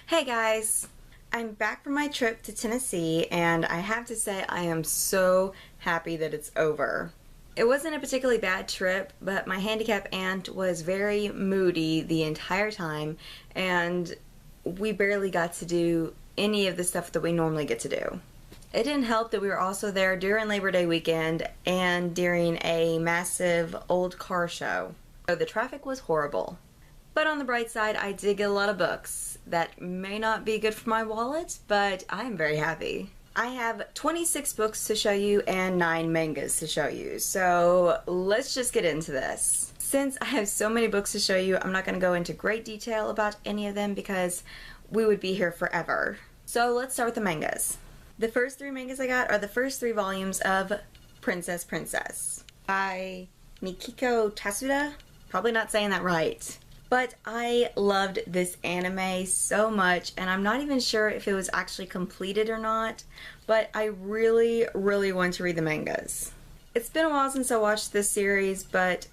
Hey guys! I'm back from my trip to Tennessee and I have to say I am so happy that it's over. It wasn't a particularly bad trip, but my handicap aunt was very moody the entire time and we barely got to do any of the stuff that we normally get to do. It didn't help that we were also there during Labor Day weekend and during a massive old car show. So the traffic was horrible. But on the bright side, I did get a lot of books. That may not be good for my wallet, but I'm very happy. I have 26 books to show you and 9 mangas to show you, so let's just get into this. Since I have so many books to show you, I'm not going to go into great detail about any of them because we would be here forever. So let's start with the mangas. The first 3 mangas I got are the first 3 volumes of Princess Princess by Mikiko Tasuda. Probably not saying that right. But I loved this anime so much, and I'm not even sure if it was actually completed or not, but I really want to read the mangas. It's been a while since I watched this series, but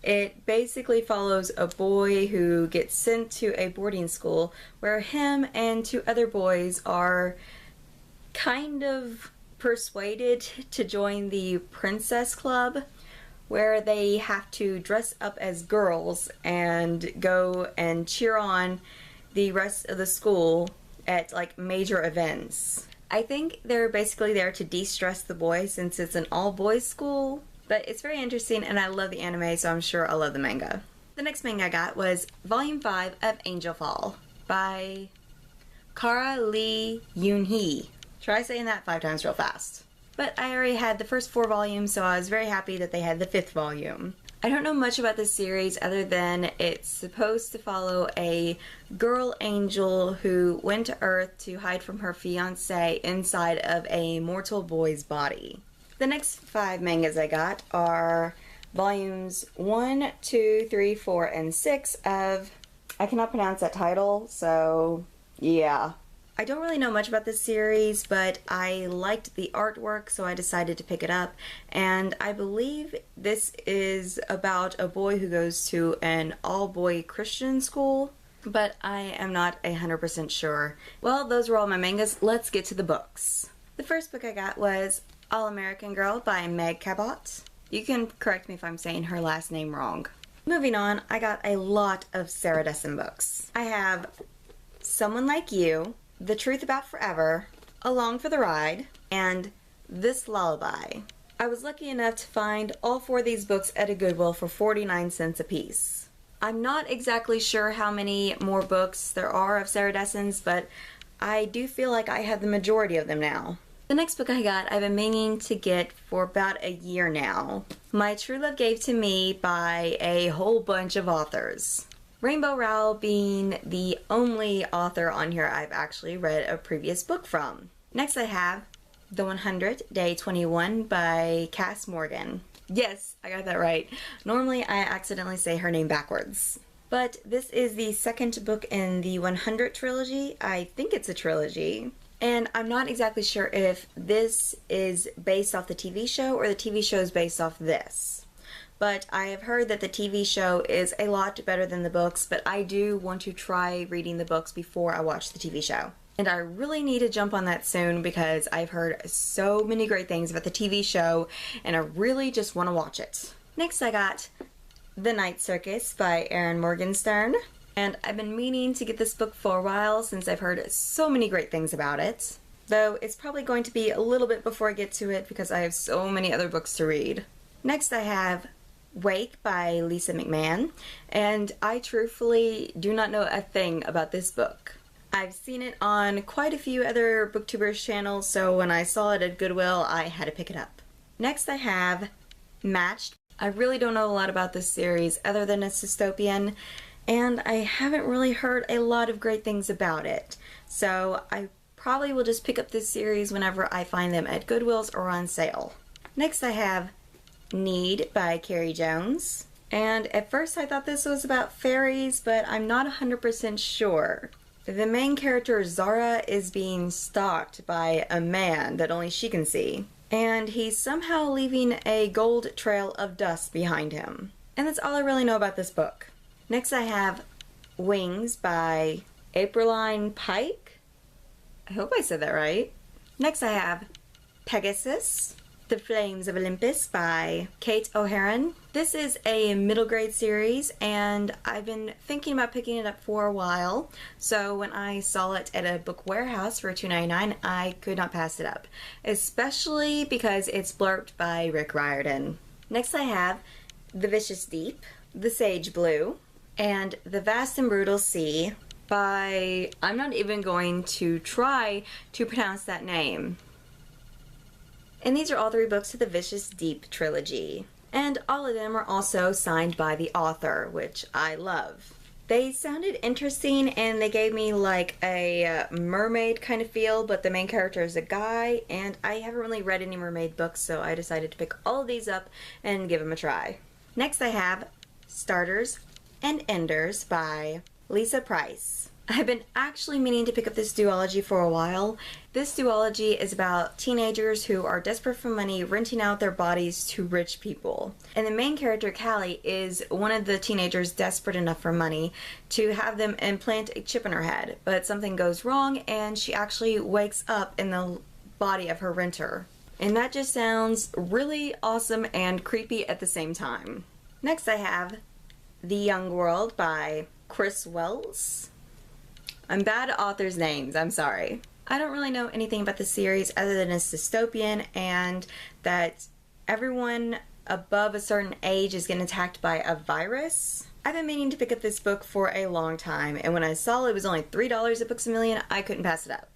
it basically follows a boy who gets sent to a boarding school where him and 2 other boys are kind of persuaded to join the Princess Club, where they have to dress up as girls and go and cheer on the rest of the school at like major events. I think they're basically there to de-stress the boys since it's an all-boys school, but it's very interesting and I love the anime, so I'm sure I'll love the manga. The next manga I got was Volume 5 of Angel Fall by Kara Lee Yoon-hee. Try saying that 5 times real fast. But I already had the first 4 volumes, so I was very happy that they had the 5th volume. I don't know much about this series other than it's supposed to follow a girl angel who went to Earth to hide from her fiancé inside of a mortal boy's body. The next 5 mangas I got are volumes 1, 2, 3, 4, and 6 of... I cannot pronounce that title, so yeah. I don't really know much about this series, but I liked the artwork, so I decided to pick it up. And I believe this is about a boy who goes to an all-boy Christian school, but I am not 100% sure. Well, those were all my mangas. Let's get to the books. The first book I got was All American Girl by Meg Cabot. You can correct me if I'm saying her last name wrong. Moving on, I got a lot of Sarah Dessen books. I have Someone Like You, The Truth About Forever, Along for the Ride, and This Lullaby. I was lucky enough to find all 4 of these books at a Goodwill for 49 cents a piece. I'm not exactly sure how many more books there are of Sarah Dessen's, but I do feel like I have the majority of them now. The next book I got I've been meaning to get for about a year now. My True Love Gave to Me by a whole bunch of authors. Rainbow Rowell being the only author on here I've actually read a previous book from. Next I have The 100 Day 21 by Cass Morgan. Yes, I got that right. Normally I accidentally say her name backwards. But this is the second book in the 100 trilogy. I think it's a trilogy. And I'm not exactly sure if this is based off the TV show or the TV show is based off this. But I have heard that the TV show is a lot better than the books, but I do want to try reading the books before I watch the TV show. And I really need to jump on that soon because I've heard so many great things about the TV show and I really just want to watch it. Next I got The Night Circus by Erin Morgenstern. And I've been meaning to get this book for a while since I've heard so many great things about it. Though it's probably going to be a little bit before I get to it because I have so many other books to read. Next I have Wake by Lisa McMahon, and I truthfully do not know a thing about this book. I've seen it on quite a few other booktubers channels, so when I saw it at Goodwill I had to pick it up. Next I have Matched. I really don't know a lot about this series other than it's dystopian, and I haven't really heard a lot of great things about it, so I probably will just pick up this series whenever I find them at Goodwills or on sale. Next I have Need by Carrie Jones. And at first I thought this was about fairies, but I'm not 100% sure. The main character, Zara, is being stalked by a man that only she can see. And he's somehow leaving a gold trail of dust behind him. And that's all I really know about this book. Next I have Wings by Apriline Pike. I hope I said that right. Next I have Pegasus, The Flames of Olympus by Kate O'Haron. This is a middle grade series and I've been thinking about picking it up for a while. So when I saw it at a book warehouse for $2.99, I could not pass it up. Especially because it's blurbed by Rick Riordan. Next I have The Vicious Deep, The Sage Blue, and The Vast and Brutal Sea by, I'm not even going to try to pronounce that name. And these are all 3 books of the Vicious Deep trilogy. And all of them are also signed by the author, which I love. They sounded interesting and they gave me like a mermaid kind of feel, but the main character is a guy, and I haven't really read any mermaid books, so I decided to pick all of these up and give them a try. Next I have Starters and Enders by Lisa Price. I've been actually meaning to pick up this duology for a while. This duology is about teenagers who are desperate for money, renting out their bodies to rich people. And the main character, Callie, is one of the teenagers desperate enough for money to have them implant a chip in her head. But something goes wrong and she actually wakes up in the body of her renter. And that just sounds really awesome and creepy at the same time. Next I have The Young World by Chris Wells. I'm bad at authors' names, I'm sorry. I don't really know anything about the series other than it's dystopian and that everyone above a certain age is getting attacked by a virus. I've been meaning to pick up this book for a long time, and when I saw it was only $3 at Books A Million, I couldn't pass it up.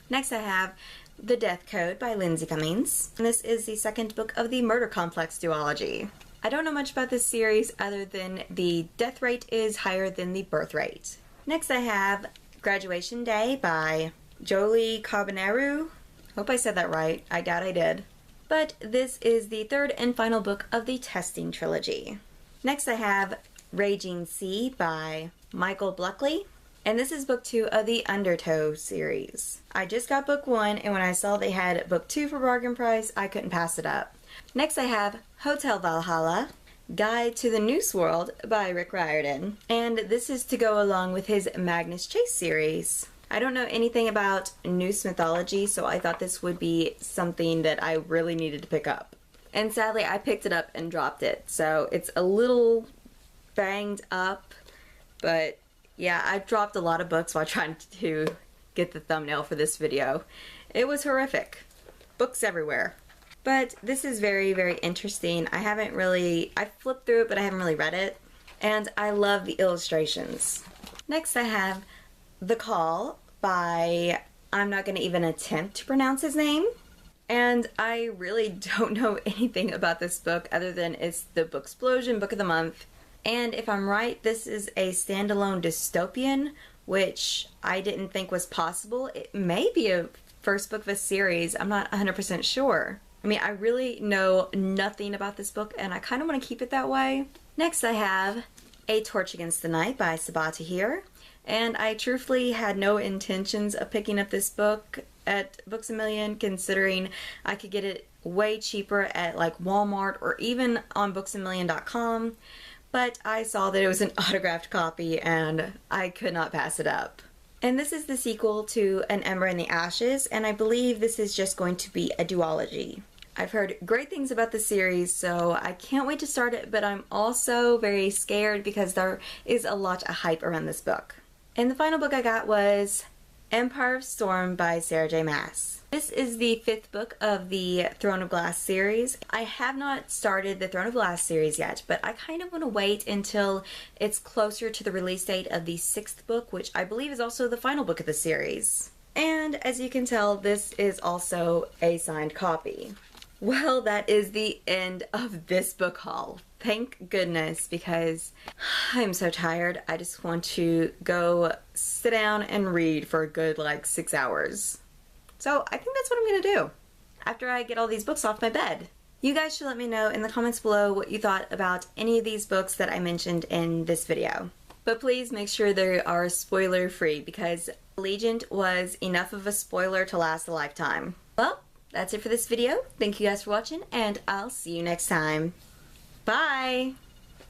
Next I have The Death Code by Lindsay Cummings, and this is the second book of the Murder Complex duology. I don't know much about this series other than the death rate is higher than the birth rate. Next I have Graduation Day by Jolie Carbonaro. Hope I said that right. I doubt I did. But this is the 3rd and final book of the Testing trilogy. Next I have Raging Sea by Michael Bluckley. And this is book 2 of the Undertow series. I just got book 1, and when I saw they had book 2 for bargain price, I couldn't pass it up. Next I have Hotel Valhalla, Guide to the Noose World by Rick Riordan, and this is to go along with his Magnus Chase series. I don't know anything about Noose mythology, so I thought this would be something that I really needed to pick up. And sadly, I picked it up and dropped it, so it's a little banged up, but yeah, I dropped a lot of books while trying to get the thumbnail for this video. It was horrific. Books everywhere. But this is very, very interesting. I flipped through it, but I haven't really read it. And I love the illustrations. Next I have The Call by, I'm not going to even attempt to pronounce his name. And I really don't know anything about this book other than it's the Booksplosion Book of the Month. And if I'm right, this is a standalone dystopian, which I didn't think was possible. It may be a first book of a series. I'm not 100% sure. I mean, I really know nothing about this book, and I kind of want to keep it that way. Next I have A Torch Against the Night by Sabaa Tahir, and I truthfully had no intentions of picking up this book at Books A Million, considering I could get it way cheaper at like Walmart or even on booksamillion.com, but I saw that it was an autographed copy and I could not pass it up. And this is the sequel to An Ember in the Ashes, and I believe this is just going to be a duology. I've heard great things about the series, so I can't wait to start it, but I'm also very scared because there is a lot of hype around this book. And the final book I got was Empire of Storm by Sarah J. Maas. This is the 5th book of the Throne of Glass series. I have not started the Throne of Glass series yet, but I kind of want to wait until it's closer to the release date of the 6th book, which I believe is also the final book of the series. And as you can tell, this is also a signed copy. Well, that is the end of this book haul. Thank goodness, because I'm so tired. I just want to go sit down and read for a good like 6 hours. So I think that's what I'm gonna do after I get all these books off my bed. You guys should let me know in the comments below what you thought about any of these books that I mentioned in this video. But please make sure they are spoiler free, because Allegiant was enough of a spoiler to last a lifetime. Well, that's it for this video. Thank you guys for watching, and I'll see you next time. Bye!